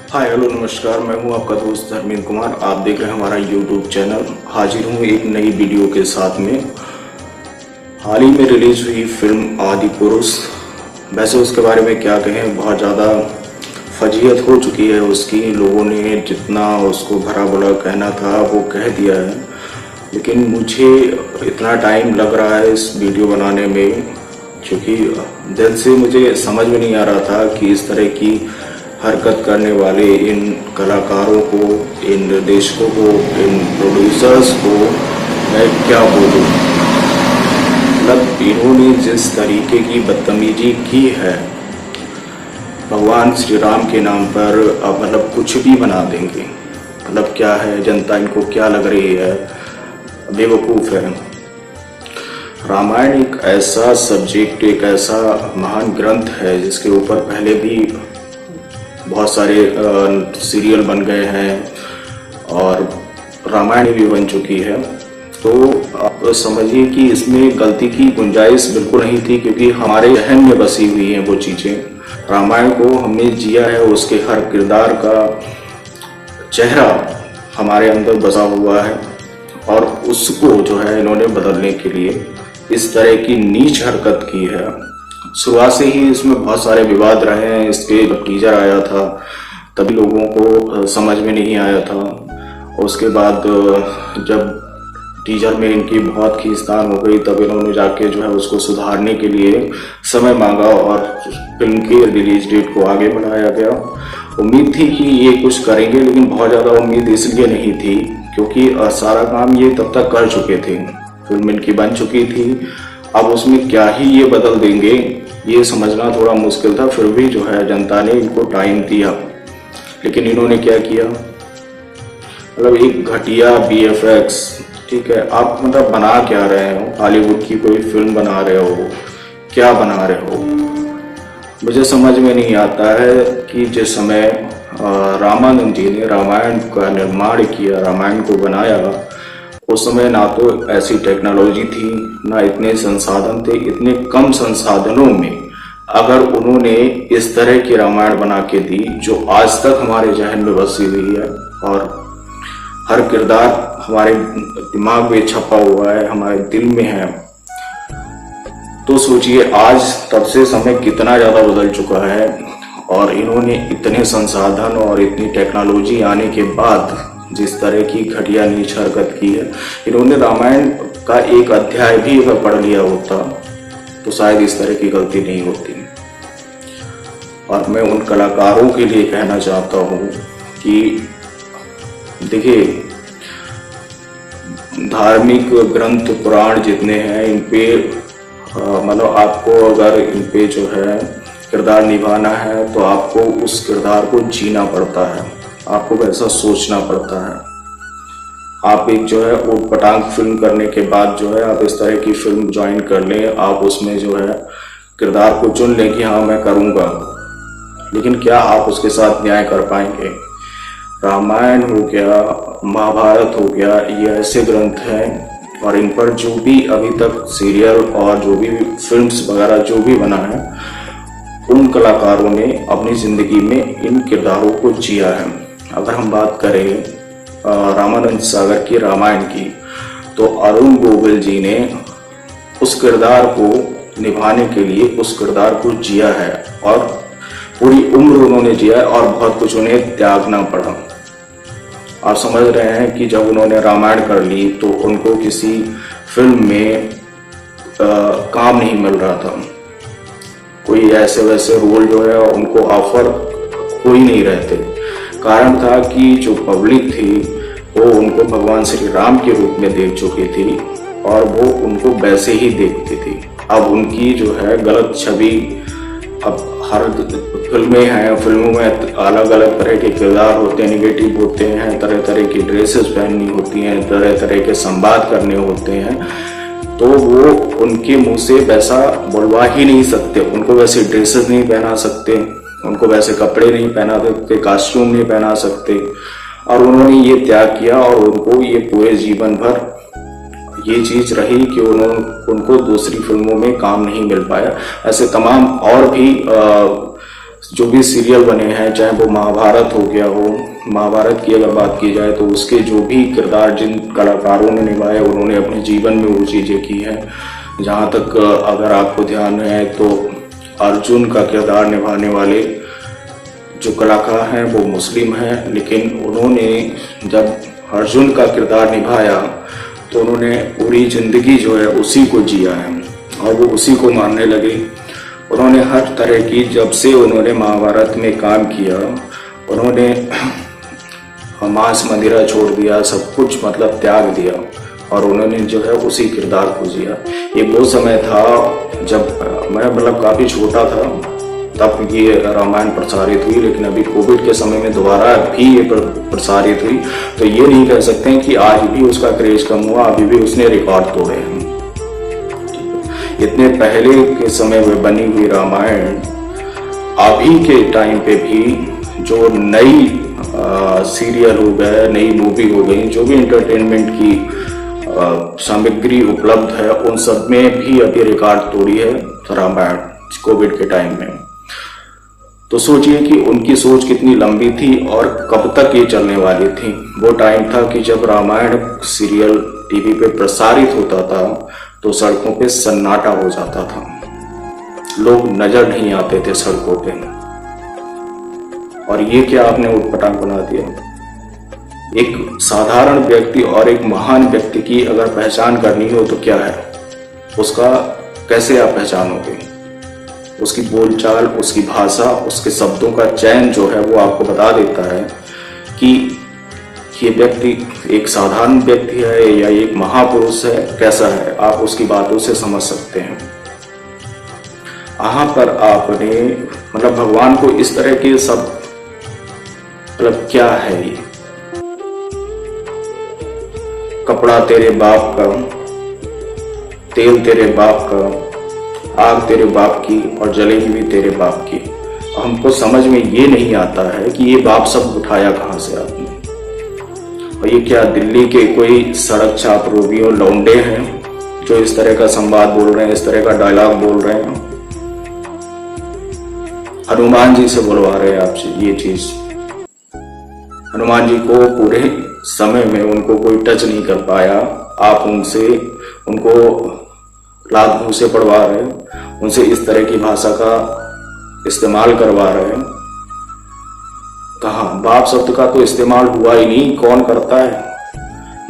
Hi hello नमस्कार, मैं हूं आपका दोस्त धर्मेंद्र कुमार। आप देख रहे हैं हमारा यूट्यूब चैनल। हाजिर हूं एक नई वीडियो के साथ में। हाल ही में रिलीज हुई फिल्म आदि पुरुष, वैसे उसके बारे में क्या कहें, बहुत ज़्यादा फजीहत हो चुकी है उसकी। लोगों ने जितना उसको भरा बुरा कहना था वो कह दिया है, लेकिन मुझे इतना टाइम लग रहा है इस वीडियो बनाने में, क्योंकि दिल से मुझे समझ में नहीं आ रहा था कि इस तरह की हरकत करने वाले इन कलाकारों को, इन निर्देशकों को, इन प्रोड्यूसर्स को मैं क्या बोलूं। मतलब इन्होंने जिस तरीके की बदतमीजी की है, भगवान श्री राम के नाम पर मतलब कुछ भी बना देंगे। मतलब क्या है, जनता इनको क्या लग रही है, बेवकूफ़ है। रामायण एक ऐसा सब्जेक्ट, एक ऐसा महान ग्रंथ है जिसके ऊपर पहले भी बहुत सारे सीरियल बन गए हैं और रामायण भी बन चुकी है। तो आप समझिए कि इसमें गलती की गुंजाइश बिल्कुल नहीं थी, क्योंकि हमारे जहन में बसी हुई हैं वो चीज़ें। रामायण को हमने जिया है, उसके हर किरदार का चेहरा हमारे अंदर बसा हुआ है, और उसको जो है इन्होंने बदलने के लिए इस तरह की नीच हरकत की है। शुरुआत से ही इसमें बहुत सारे विवाद रहे हैं। इसके जब टीजर आया था तभी लोगों को समझ में नहीं आया था। उसके बाद जब टीजर में इनकी बहुत खींचतान हो गई, तब इन्होंने जाके जो है उसको सुधारने के लिए समय मांगा और फिल्म की रिलीज डेट को आगे बढ़ाया गया। उम्मीद थी कि ये कुछ करेंगे, लेकिन बहुत ज़्यादा उम्मीद इसलिए नहीं थी क्योंकि सारा काम ये तब तक कर चुके थे। फिल्म इनकी बन चुकी थी, अब उसमें क्या ही ये बदल देंगे ये समझना थोड़ा मुश्किल था। फिर भी जो है जनता ने इनको टाइम दिया, लेकिन इन्होंने क्या किया, मतलब एक घटिया BFX, ठीक है, आप मतलब बना क्या रहे हो, हॉलीवुड की कोई फिल्म बना रहे हो, क्या बना रहे हो, मुझे समझ में नहीं आता है। कि जिस समय रामानंद जी ने रामायण का निर्माण किया, रामायण को बनाया, उस समय ना तो ऐसी टेक्नोलॉजी थी, ना इतने संसाधन थे। इतने कम संसाधनों में अगर उन्होंने इस तरह की रामायण बना के दी जो आज तक हमारे जहन में बसी हुई है और हर किरदार हमारे दिमाग में छपा हुआ है, हमारे दिल में है, तो सोचिए आज तब से समय कितना ज़्यादा बदल चुका है। और इन्होंने इतने संसाधन और इतनी टेक्नोलॉजी आने के बाद जिस तरह की घटिया नीच हरकत की है, इन्होंने रामायण का एक अध्याय भी अगर पढ़ लिया होता तो शायद इस तरह की गलती नहीं होती। और मैं उन कलाकारों के लिए कहना चाहता हूँ कि देखिए, धार्मिक ग्रंथ पुराण जितने हैं, इन पे मतलब आपको अगर इन पे जो है किरदार निभाना है तो आपको उस किरदार को जीना पड़ता है, आपको वैसा सोचना पड़ता है। आप एक जो है ऊट पटांग फिल्म करने के बाद जो है आप इस तरह की फिल्म ज्वाइन कर लें, आप उसमें जो है किरदार को चुन लें कि हाँ मैं करूँगा, लेकिन क्या आप उसके साथ न्याय कर पाएंगे। रामायण हो गया, महाभारत हो गया, ये ऐसे ग्रंथ हैं और इन पर जो भी अभी तक सीरियल और जो भी फिल्म्स वगैरह जो भी बना है, उन कलाकारों ने अपनी ज़िंदगी में इन किरदारों को जिया है। अगर हम बात करें रामानंद सागर की रामायण की, तो अरुण गोविल जी ने उस किरदार को निभाने के लिए उस किरदार को जिया है और पूरी उम्र उन्होंने जिया है और बहुत कुछ उन्हें त्यागना पड़ा। आप समझ रहे हैं कि जब उन्होंने रामायण कर ली तो उनको किसी फिल्म में काम नहीं मिल रहा था, कोई ऐसे वैसे रोल जो है उनको ऑफर हो ही नहीं रहे थे। कारण था कि जो पब्लिक थी वो उनको भगवान श्री राम के रूप में देख चुकी थी और वो उनको वैसे ही देखती थी। अब उनकी जो है गलत छवि, अब हर फिल्में हैं, फिल्मों में अलग अलग तरह के किरदार होते हैं, निगेटिव होते हैं, तरह तरह की ड्रेसेस पहननी होती हैं, तरह तरह के संवाद करने होते हैं, तो वो उनके मुंह से वैसा बोलवा ही नहीं सकते। उनको वैसे ड्रेसेस नहीं पहना सकते, उनको वैसे कपड़े नहीं पहना सकते, कॉस्ट्यूम नहीं पहना सकते, और उन्होंने ये त्याग किया और उनको ये पूरे जीवन भर ये चीज़ रही कि उनको दूसरी फिल्मों में काम नहीं मिल पाया। ऐसे तमाम और भी जो भी सीरियल बने हैं, चाहे वो महाभारत हो गया हो, महाभारत की अगर बात की जाए तो उसके जो भी किरदार जिन कलाकारों ने निभाए उन्होंने अपने जीवन में वो चीज़ें की हैं। जहाँ तक अगर आपको ध्यान है तो अर्जुन का किरदार निभाने वाले जो कलाकार हैं वो मुस्लिम हैं, लेकिन उन्होंने जब अर्जुन का किरदार निभाया तो उन्होंने पूरी जिंदगी जो है उसी को जिया है और वो उसी को मानने लगे। उन्होंने हर तरह की, जब से उन्होंने महाभारत में काम किया, उन्होंने मांस मदिरा छोड़ दिया, सब कुछ मतलब त्याग दिया और उन्होंने जो है उसी किरदार को जिया। एक वो समय था जब मैं मतलब काफ़ी छोटा था तब ये रामायण प्रसारित हुई, लेकिन अभी कोविड के समय में दोबारा भी ये प्रसारित हुई, तो ये नहीं कह सकते हैं कि आज भी उसका क्रेज कम हुआ, अभी भी उसने रिकॉर्ड तोड़े हैं। इतने पहले के समय में बनी हुई रामायण अभी के टाइम पे भी जो नई सीरियल हो गए, नई मूवी हो गई, जो भी एंटरटेनमेंट की सामग्री उपलब्ध है, उन सब में भी अभी रिकॉर्ड तोड़ी है रामायण कोविड के टाइम में। तो सोचिए कि उनकी सोच कितनी लंबी थी और कब तक ये चलने वाली थी। वो टाइम था कि जब रामायण सीरियल टीवी पे प्रसारित होता था तो सड़कों पे सन्नाटा हो जाता था, लोग नजर नहीं आते थे सड़कों पे। और ये क्या आपने उटपटांग बना दिया। एक साधारण व्यक्ति और एक महान व्यक्ति की अगर पहचान करनी हो तो क्या है, उसका कैसे आप पहचानोगे? उसकी बोलचाल, उसकी भाषा, उसके शब्दों का चयन जो है वो आपको बता देता है कि ये व्यक्ति एक साधारण व्यक्ति है या एक महापुरुष है, कैसा है, आप उसकी बातों से समझ सकते हैं। यहाँ पर आपने मतलब भगवान को इस तरह के सब मतलब क्या है ये, कपड़ा तेरे बाप का, तेल तेरे बाप का, आग तेरे बाप की और जलेगी भी तेरे बाप की। हमको समझ में ये नहीं आता है कि ये बाप सब उठाया कहाँ से आपने। और ये क्या दिल्ली के कोई सड़क छाप रोबियों लौंडे हैं जो इस तरह का संवाद बोल रहे हैं, इस तरह का डायलॉग बोल रहे हैं? हनुमान जी से बुलवा रहे हैं आपसे ये चीज। हनुमान जी को पूरे समय में उनको कोई टच नहीं कर पाया, आप उनको लात मुंह से पढ़वा रहे हैं, उनसे इस तरह की भाषा का इस्तेमाल करवा रहे हैं। कहाँ बाप शब्द का तो इस्तेमाल हुआ ही नहीं, कौन करता है?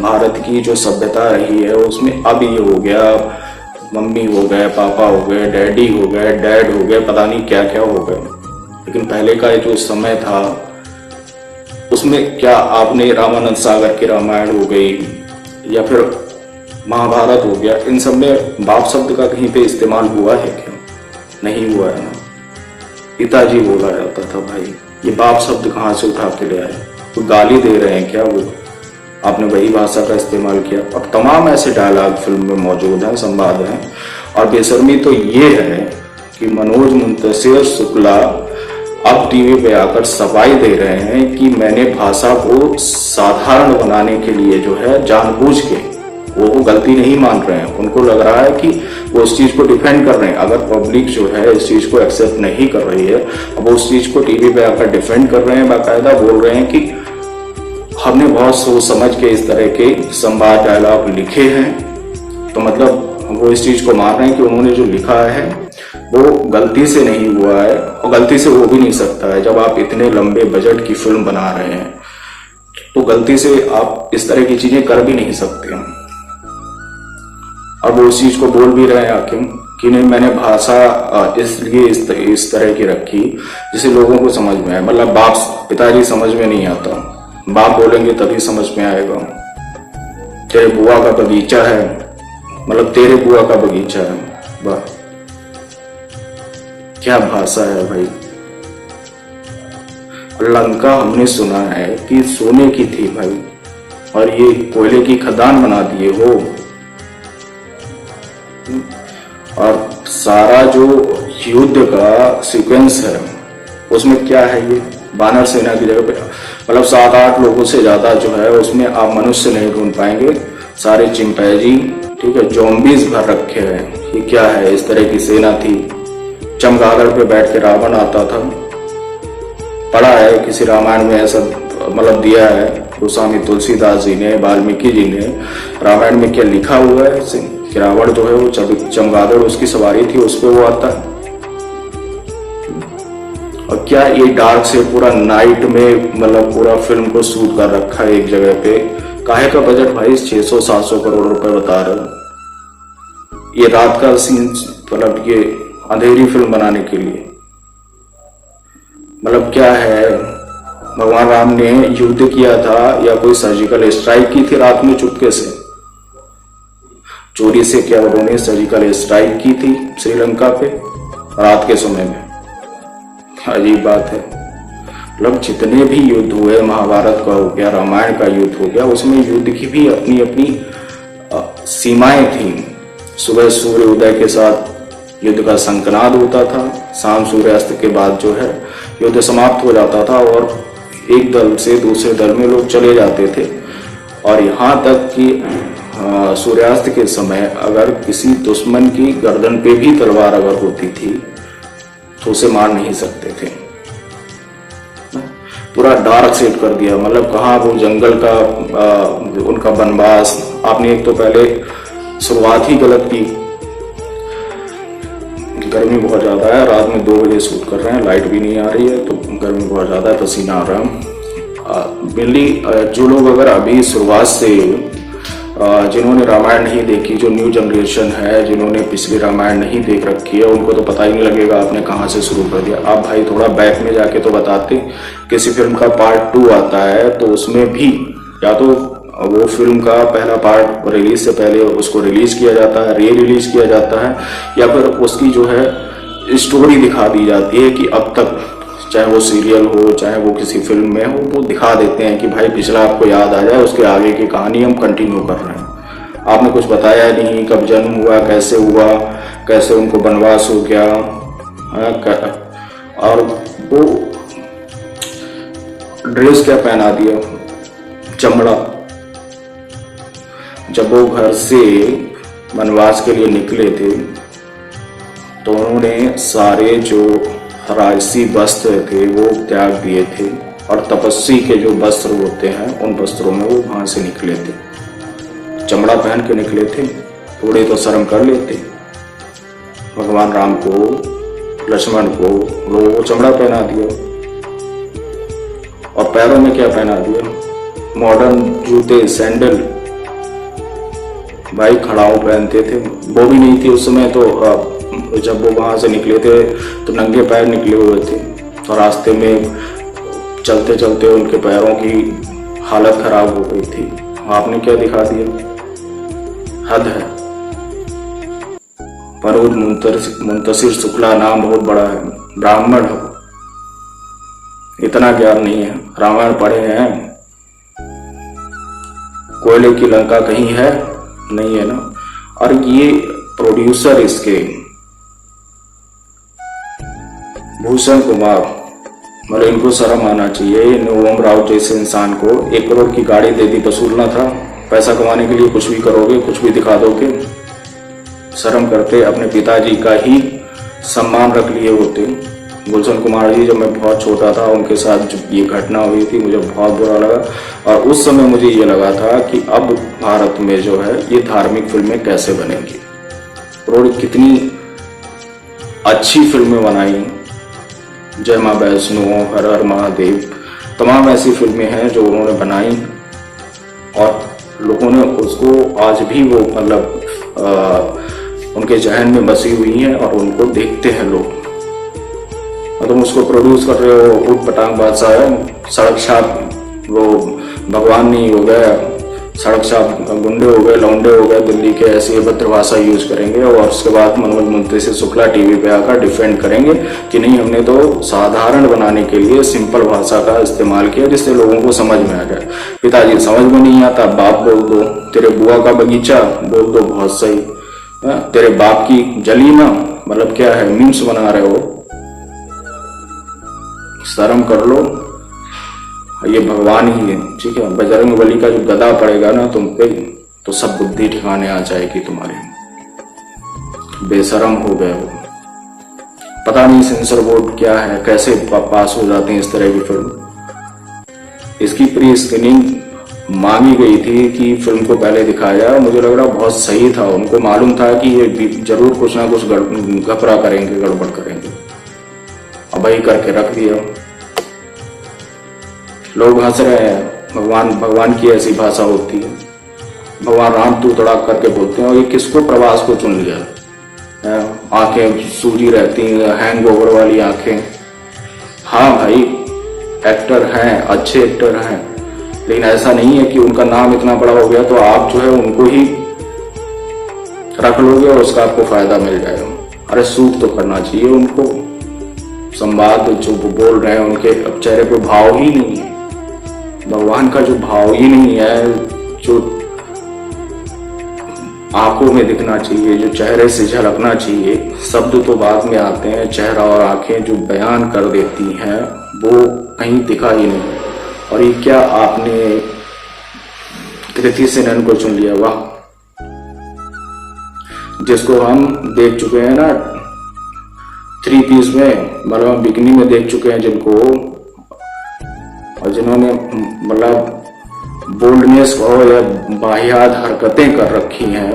भारत की जो सभ्यता रही है उसमें अब ये हो गया, मम्मी हो गए, पापा हो गए, डैडी हो गए, डैड हो गए, पता नहीं क्या क्या हो गए। लेकिन पहले का जो समय था उसमें क्या आपने रामानंद सागर की रामायण हो गई या फिर महाभारत हो गया, इन सब में बाप शब्द का कहीं पे इस्तेमाल हुआ है क्या? नहीं हुआ है ना। पिताजी बोला जाता था भाई, ये बाप शब्द कहाँ से उठा के ले आए? तो गाली दे रहे हैं क्या वो? आपने वही भाषा का इस्तेमाल किया। और तमाम ऐसे डायलॉग फिल्म में मौजूद हैं, संवाद हैं। और बेशर्मी तो ये है कि मनोज मुंतशिर शुक्ला अब टीवी पे आकर सफाई दे रहे हैं कि मैंने भाषा को साधारण बनाने के लिए जो है जानबूझ के, वो गलती नहीं मान रहे हैं, उनको लग रहा है कि वो उस चीज को डिफेंड कर रहे हैं। अगर पब्लिक जो है इस चीज को एक्सेप्ट नहीं कर रही है, अब वो उस चीज को टीवी पे आकर डिफेंड कर रहे हैं, बाकायदा बोल रहे हैं कि हमने बहुत सोच समझ के इस तरह के संवाद डायलॉग लिखे हैं। तो मतलब वो इस चीज को मान रहे हैं कि उन्होंने जो लिखा है वो गलती से नहीं हुआ है और गलती से हो भी नहीं सकता है। जब आप इतने लंबे बजट की फिल्म बना रहे हैं तो गलती से आप इस तरह की चीजें कर भी नहीं सकते हैं। अब वो उस चीज को बोल भी रहे हैं आके कि नहीं, मैंने भाषा इसलिए इस तरह की रखी जिसे लोगों को समझ में आए। मतलब बाप पिताजी समझ में नहीं आता, बाप बोलेंगे तभी समझ में आएगा। तेरे बुआ का बगीचा है, मतलब तेरे बुआ का बगीचा है। वाह, क्या भाषा है भाई। लंका हमने सुना है कि सोने की थी भाई, और ये कोयले की खदान बना दिए हो। और सारा जो युद्ध का सीक्वेंस है उसमें क्या है, ये वानर सेना की जगह पे मतलब 7-8 लोगों से ज्यादा जो है उसमें आप मनुष्य नहीं ढूंढ पाएंगे। सारे चिंपैंजी, ठीक है, ज़ॉम्बीज भर रखे हैं। ये क्या है, इस तरह की सेना थी। चमगादड़ पे बैठ के रावण आता था, पढ़ा है किसी रामायण में ऐसा मतलब दिया है गोस्वामी तुलसीदास जी ने, वाल्मीकि जी ने रामायण में क्या लिखा हुआ है कि रावण जो है वो चमगादड़ उसकी सवारी थी, उस पर वो आता है। और क्या ये डार्क से पूरा नाइट में मतलब पूरा फिल्म को शूट कर रखा है एक जगह पे। काहे का बजट भाई 600-700 करोड़ रुपए बता रहे हो। ये रात का सीन मतलब ये अंधेरी फिल्म बनाने के लिए मतलब क्या है, भगवान राम ने युद्ध किया था या कोई सर्जिकल स्ट्राइक की थी रात में चुपके से, चोरी से क्या उन्होंने सर्जिकल स्ट्राइक की थी श्रीलंका पे रात के समय में। अजीब बात है। मतलब जितने भी युद्ध हुए, महाभारत का हो गया, रामायण का युद्ध हो गया, उसमें युद्ध की भी अपनी अपनी सीमाएं थी। सुबह सूर्य उदय के साथ युद्ध का संकनाद होता था, शाम सूर्यास्त के बाद जो है युद्ध समाप्त हो जाता था और एक दल से दूसरे दल में लोग चले जाते थे। और यहाँ तक कि सूर्यास्त के समय अगर किसी दुश्मन की गर्दन पे भी तलवार अगर होती थी तो उसे मार नहीं सकते थे। पूरा डार्क सेट कर दिया। मतलब कहाँ वो जंगल का उनका वनवास। आपने एक तो पहले शुरुआत ही गलत की। गर्मी बहुत ज्यादा है, रात में 2 बजे शूट कर रहे हैं, लाइट भी नहीं आ रही है, तो गर्मी बहुत ज्यादा है, पसीना आ रहा है। मेनली जो लोग अगर अभी शुरुआत से जिन्होंने रामायण नहीं देखी, जो न्यू जनरेशन है, जिन्होंने पिछली रामायण नहीं देख रखी है, उनको तो पता ही नहीं लगेगा आपने कहाँ से शुरू कर दिया। आप भाई थोड़ा बैक में जाके तो बताते। किसी फिल्म का पार्ट 2 आता है तो उसमें भी या तो वो फिल्म का पहला पार्ट रिलीज से पहले उसको रिलीज किया जाता है, री रिलीज किया जाता है, या फिर उसकी जो है स्टोरी दिखा दी जाती है कि अब तक, चाहे वो सीरियल हो चाहे वो किसी फिल्म में हो, वो दिखा देते हैं कि भाई पिछला आपको याद आ जाए, उसके आगे की कहानी हम कंटिन्यू कर रहे हैं। आपने कुछ बताया नहीं, कब जन्म हुआ, कैसे उनको वनवास हो गया। और वो ड्रेस क्या पहना दिया, चमड़ा। जब वो घर से वनवास के लिए निकले थे तो उन्होंने सारे जो राजसी वस्त्र थे वो त्याग दिए थे और तपस्वी के जो वस्त्र होते हैं उन वस्त्रों में वो वहां से निकले थे। चमड़ा पहन के निकले थे, थोड़े तो शर्म कर लेते। भगवान राम को, लक्ष्मण को, लोगों को चमड़ा पहना दिया और पैरों में क्या पहना दिया, मॉडर्न जूते, सैंडल। भाई खड़ाऊ पहनते थे, वो भी नहीं थी उस समय। तो जब वो वहां से निकले थे तो नंगे पैर निकले हुए थे और रास्ते में चलते चलते उनके पैरों की हालत खराब हो गई थी। आपने क्या दिखा दिया, हद है। परोज मुंतशिर शुक्ला नाम बहुत बड़ा है, ब्राह्मण हो, इतना ज्ञान नहीं है। रामायण पढ़े हैं? कोयले की लंका कहीं है? नहीं है ना। और ये प्रोड्यूसर इसके भूषण कुमार, मतलब इनको शर्म आना चाहिए। नवम राव जैसे इंसान को 1 करोड़ की गाड़ी दे दी, वसूलना था। पैसा कमाने के लिए कुछ भी करोगे, कुछ भी दिखा दोगे। शर्म करते, अपने पिताजी का ही सम्मान रख लिए होते। गुलशन कुमार जी, जब मैं बहुत छोटा था उनके साथ जब ये घटना हुई थी मुझे बहुत बुरा लगा और उस समय मुझे ये लगा था कि अब भारत में जो है ये धार्मिक फिल्में कैसे बनेंगी। उन्होंने कितनी अच्छी फिल्में बनाई, जय माँ वैष्णो, हर हर महादेव, तमाम ऐसी फिल्में हैं जो उन्होंने बनाई और लोगों ने उसको आज भी वो मतलब उनके जहन में बसी हुई हैं और उनको देखते हैं लोग। तुम उसको प्रोड्यूस कर रहे हो, उठ पटांग बादशाह है, सड़क छाप वो भगवान नहीं हो गया, सड़क छाप गुंडे हो गए, लौंडे हो गए दिल्ली के, ऐसी अभद्र भाषा यूज करेंगे और उसके बाद मनोज मुंतशिर शुक्ला टीवी पे आकर डिफेंड करेंगे कि नहीं हमने तो साधारण बनाने के लिए सिंपल भाषा का इस्तेमाल किया जिससे लोगों को समझ में आ जाए। पिताजी समझ में नहीं आता, बाप बोल दो, तेरे बुआ का बगीचा बोल दो, बहुत सही, तेरे बाप की जली ना, मतलब क्या है, मीम्स बना रहे हो। शर्म कर लो, ये भगवान ही है, ठीक है। बजरंग बली का जो गदा पड़ेगा ना तुम पे तो सब बुद्धि ठिकाने आ जाएगी तुम्हारे। बेशरम हो गए हो। पता नहीं सेंसर बोर्ड क्या है, कैसे पास हो जाते हैं इस तरह की फिल्म। इसकी प्री स्क्रीनिंग मांगी गई थी कि फिल्म को पहले दिखाया, मुझे लग रहा बहुत सही था। उनको मालूम था कि ये जरूर कुछ ना कुछ घपरा करेंगे, गड़बड़ करेंगे। अब वही करके रख दिया। लोग हंस रहे हैं, भगवान की ऐसी भाषा होती है। भगवान राम तू तड़ाक करके बोलते हैं। और ये किसको, प्रवास को चुन लिया। आंखें सूजी रहती हैं, हैंगओवर वाली आंखें। हाँ भाई, एक्टर हैं, अच्छे एक्टर हैं, लेकिन ऐसा नहीं है कि उनका नाम इतना बड़ा हो गया तो आप जो है उनको ही रख लोगे और उसका आपको फायदा मिल जाएगा। अरे सूट तो करना चाहिए उनको। संवाद जो बोल रहे हैं, उनके चेहरे पे भाव ही नहीं है। भगवान का जो भाव ही नहीं है, जो आंखों में दिखना चाहिए, जो चेहरे से झलकना चाहिए। शब्द तो बाद में आते हैं, चेहरा और आंखें जो बयान कर देती हैं वो कहीं दिखा ही नहीं। और ये क्या आपने कृति सेनन को चुन लिया। वाह, जिसको हम देख चुके हैं ना 3 पीस में, मतलब बिकनी में देख चुके हैं जिनको, और जिन्होंने मतलब बोल्डनेस और या बाहियात हरकतें कर रखी हैं,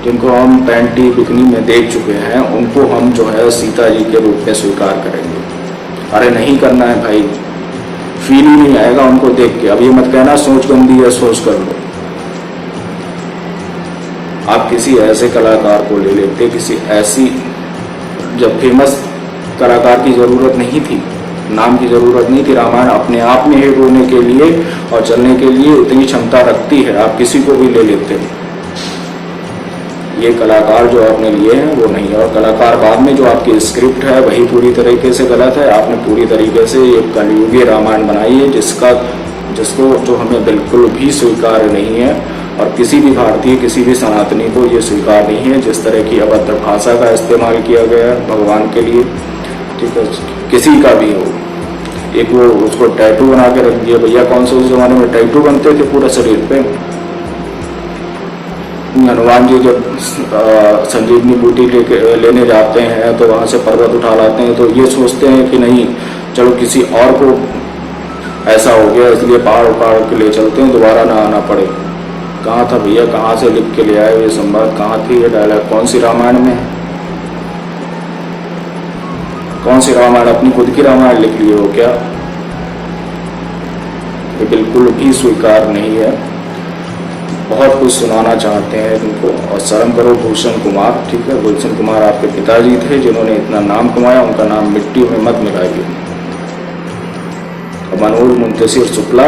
जिनको हम पैंटी बिकनी में देख चुके हैं, उनको हम जो है सीता जी के रूप में स्वीकार करेंगे। अरे नहीं करना है भाई, फील ही नहीं आएगा उनको देख के। अब ये मत कहना सोच गंदी है, सोच कर लो। आप किसी ऐसे कलाकार को ले लेते, किसी ऐसी, जब फेमस कलाकार की जरूरत नहीं थी, नाम की जरूरत नहीं थी। रामायण अपने आप में हिट होने के लिए और चलने के लिए इतनी क्षमता रखती है, आप किसी को भी ले लेते हैं। ये कलाकार जो आपने लिए हैं वो नहीं है। और कलाकार बाद में जो आपकी स्क्रिप्ट है वही पूरी तरीके से गलत है। आपने पूरी तरीके से एक कलयुगी रामायण बनाई है जिसको जो हमें बिल्कुल भी स्वीकार नहीं है, और किसी भी भारतीय, किसी भी सनातनी को ये स्वीकार नहीं है। जिस तरह की अभद्र भाषा का इस्तेमाल किया गया है भगवान के लिए, ठीक है, किसी का भी हो। एक वो उसको टैटू बना के रख दिया। भैया कौन से उस जमाने में टैटू बनते थे पूरे शरीर पे। हनुमान जी जब संजीवनी बूटी लेने जाते हैं तो वहां से पर्वत उठा लाते हैं, तो ये सोचते हैं कि नहीं चलो किसी और को ऐसा हो गया इसलिए पहाड़ उखाड़ के ले चलते हैं, दोबारा ना आना पड़े। कहाँ था भैया, कहाँ से लिख के ले आए ये संवाद, कहाँ थी ये डायलॉग, कौन सी रामायण में, कौन सी रामायण, अपनी खुद की रामायण लिख लिए हो क्या। ये बिल्कुल भी स्वीकार नहीं है। बहुत कुछ सुनाना चाहते हैं इनको, और शर्म करो भूषण कुमार, ठीक है, भूषण कुमार आपके पिताजी थे जिन्होंने इतना नाम कमाया, उनका नाम मिट्टी में मत मिलाइए। मनोज मुंतशिर शुक्ला,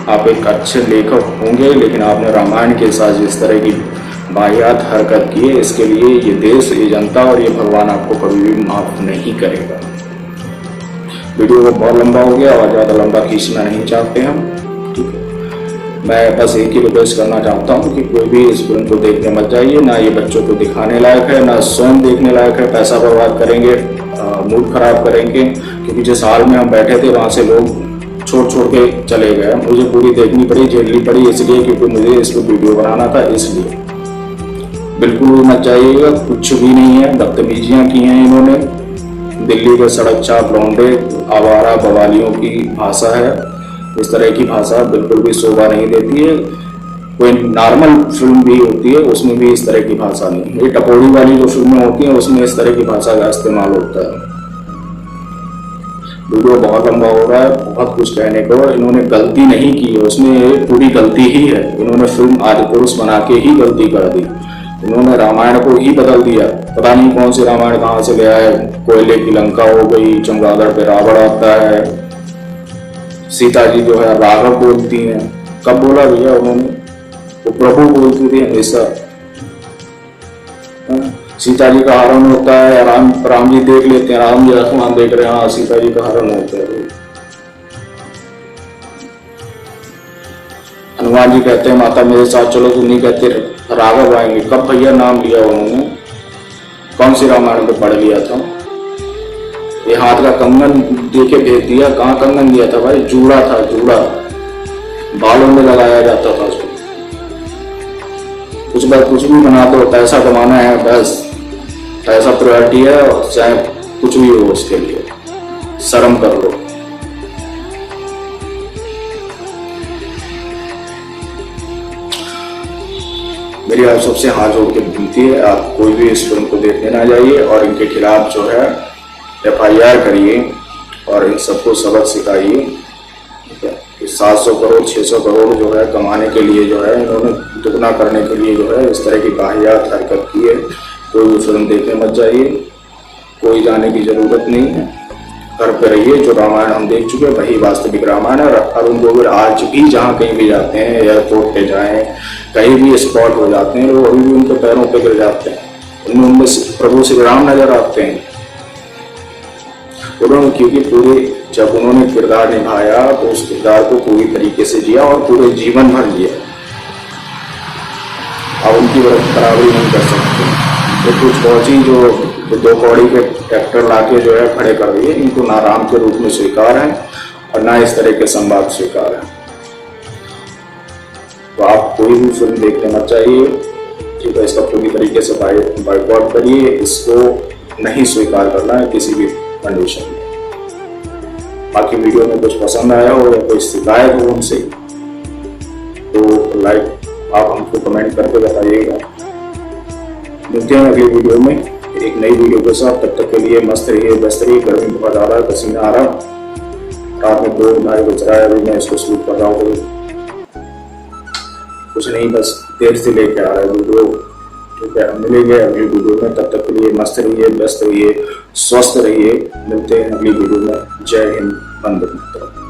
आप एक अच्छे लेखक होंगे, लेकिन आपने रामायण के साथ जिस तरह की वाहियात हरकत की है, इसके लिए ये देश, ये जनता और ये भगवान आपको कभी भी माफ नहीं करेगा। वीडियो को बहुत लंबा हो गया और ज़्यादा लंबा खींचना नहीं चाहते हम, ठीक है। मैं बस एक ही रिक्वेस्ट करना चाहता हूँ कि कोई भी इस फिल्म को देखने मत जाइए। ना ये बच्चों को दिखाने लायक है, ना स्वयं देखने लायक है। पैसा बर्बाद करेंगे, मूड खराब करेंगे, क्योंकि जिस हाल में हम बैठे थे वहाँ से लोग छोड़ के चले गए। मुझे पूरी देखनी पड़ी, झेलनी पड़ी, इसलिए क्योंकि मुझे इस पर वीडियो बनाना था। इसलिए बिल्कुल भी मत जाइएगा, कुछ भी नहीं है। बदतमीजियाँ की हैं इन्होंने। दिल्ली के सड़क चाप लौंडे, आवारा बवालियों की भाषा है। इस तरह की भाषा बिल्कुल भी शोभा नहीं देती है। कोई नॉर्मल फिल्म भी होती है उसमें भी इस तरह की भाषा नहीं। ये टपोरी वाली जो फिल्में होती हैं उसमें इस तरह की भाषा का इस्तेमाल होता है। वीडियो बहुत लंबा हो रहा है, बहुत कुछ कहने को। इन्होंने गलती नहीं की है, उसमें पूरी गलती ही है। इन्होंने फिल्म आदिपुरुष बना के ही गलती कर दी। इन्होंने रामायण को ही बदल दिया। पता नहीं कौन सी रामायण कहाँ से ले आए। कोयले की लंका हो गई, चमगादड़ पे रावण आता है, सीता जी जो है राघव बोलती हैं। कब बोला भैया उन्होंने, वो प्रभु बोलती थी हमेशा। सीता जी का हरण होता है, राम जी देख लेते हैं, राम जी आसमान देख रहे हैं, हाँ सीता जी का हरण होता है। हनुमान जी कहते हैं माता मेरे साथ चलो, तुम नहीं कहते राघव आएंगे। कब भैया नाम लिया उन्होंने, कौन सी रामायण में पढ़ लिया था। ये हाथ का कंगन दे के भेज दिया। कहाँ कंगन दिया था भाई, जूड़ा था, जूड़ा बालों में लगाया जाता था उसको। कुछ भी बना दो, पैसा कमाना है बस, पैसा प्रायोरिटी है, और चाहे कुछ भी हो उसके लिए शर्म कर लो। मेरी आप सबसे हाथ जोड़ के विनती है, आप कोई भी इस फिल्म को देखने ना जाइए और इनके खिलाफ जो है FIR करिए और इन सबको सबक सिखाइए। 700 करोड़ 600 करोड़ जो है कमाने के लिए जो है इन्होंने दुगना करने के लिए जो है इस तरह की वाहियात हरकत की है। कोई भी फिल्म देखने मत जाइए, कोई जाने की जरूरत नहीं है, घर पे रहिए। जो रामायण हम देख चुके हैं वही वास्तविक रामायण है। अरुण गोविल आज भी जहाँ कहीं भी जाते हैं, एयरपोर्ट पे जाएं, कहीं भी स्पॉट हो जाते हैं, लोग अभी भी उनके पैरों पे गिर जाते हैं। उनमें प्रभु श्री राम नजर आते हैं उन्होंने, क्योंकि पूरे जब उन्होंने किरदार निभाया तो उस किरदार को पूरी तरीके से जिया और पूरे जीवन भर जिया। अब उनकी बराबरी नहीं कर सकते। तो कुछ फौजी जो 2 कौड़ी के ट्रैक्टर लाके जो है खड़े कर दिए, इनको ना राम के रूप में स्वीकार है और ना इस तरह के संवाद स्वीकार है। तो आप कोई भी फिल्म देखने मत चाहिए, ठीक है, इसका पूरी तरीके से बाइकआउट करिए। इसको नहीं स्वीकार करना है किसी भी कंडीशन में। बाकी वीडियो में कुछ पसंद आया हो या कोई शिकायत हो उनसे तो लाइक आप हमको कमेंट करके बताइएगा। मिलते हैं अगली वीडियो में एक नई वीडियो के साथ। तब तक के लिए मस्त रहिए, व्यस्त रहिए। गर्मी बहुत ज़्यादा है, पसीना आ रहा, रात में 2-2:30 बज रहा है, अभी मैं इसको शूट कर रहा हूँ। कुछ नहीं, बस देर से लेके आ रहा है वीडियो, ठीक है। मिलेंगे अगली वीडियो में, तब तक के लिए मस्त रहिए, व्यस्त रहिए, स्वस्थ रहिए। मिलते हैं अगली वीडियो में। जय हिंद, वंदे मातरम।